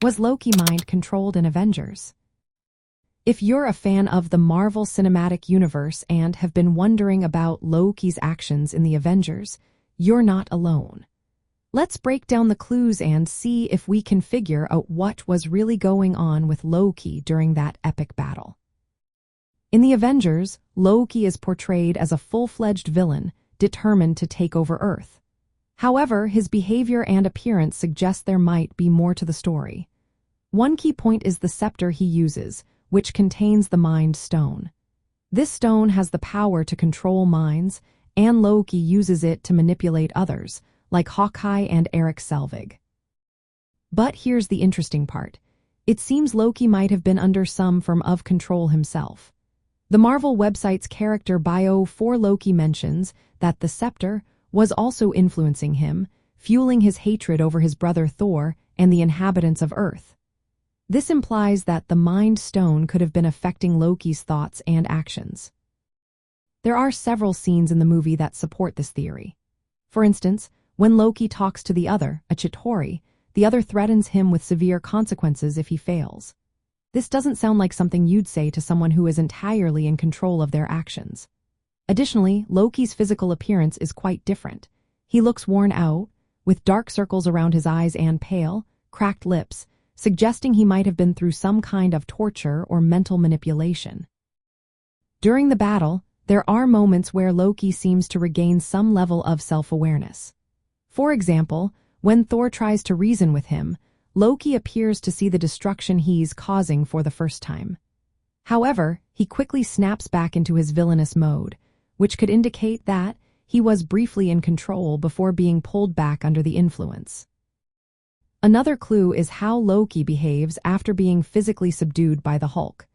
Was Loki mind-controlled in Avengers? If you're a fan of the Marvel Cinematic Universe and have been wondering about Loki's actions in the Avengers, you're not alone. Let's break down the clues and see if we can figure out what was really going on with Loki during that epic battle. In the Avengers, Loki is portrayed as a full-fledged villain, determined to take over Earth. However, his behavior and appearance suggest there might be more to the story. One key point is the scepter he uses, which contains the Mind Stone. This stone has the power to control minds, and Loki uses it to manipulate others, like Hawkeye and Erik Selvig. But here's the interesting part. It seems Loki might have been under some form of control himself. The Marvel website's character bio for Loki mentions that the scepter was also influencing him, fueling his hatred over his brother Thor and the inhabitants of Earth. This implies that the Mind Stone could have been affecting Loki's thoughts and actions. There are several scenes in the movie that support this theory. For instance, when Loki talks to the other, a Chitauri, the other threatens him with severe consequences if he fails. This doesn't sound like something you'd say to someone who is entirely in control of their actions. Additionally, Loki's physical appearance is quite different. He looks worn out, with dark circles around his eyes and pale, cracked lips, suggesting he might have been through some kind of torture or mental manipulation. During the battle, there are moments where Loki seems to regain some level of self-awareness. For example, when Thor tries to reason with him, Loki appears to see the destruction he's causing for the first time. However, he quickly snaps back into his villainous mode, which could indicate that he was briefly in control before being pulled back under the influence. Another clue is how Loki behaves after being physically subdued by the Hulk.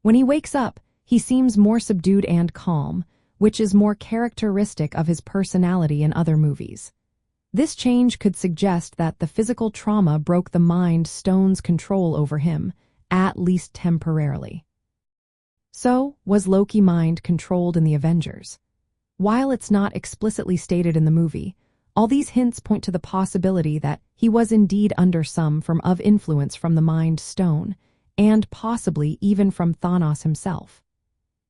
When he wakes up, he seems more subdued and calm, which is more characteristic of his personality in other movies. This change could suggest that the physical trauma broke the Mind Stone's control over him, at least temporarily. So, was Loki mind-controlled in the Avengers? While it's not explicitly stated in the movie, all these hints point to the possibility that he was indeed under some form of influence from the Mind Stone, and possibly even from Thanos himself.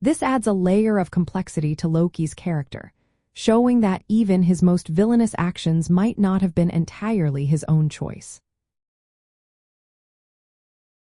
This adds a layer of complexity to Loki's character, showing that even his most villainous actions might not have been entirely his own choice.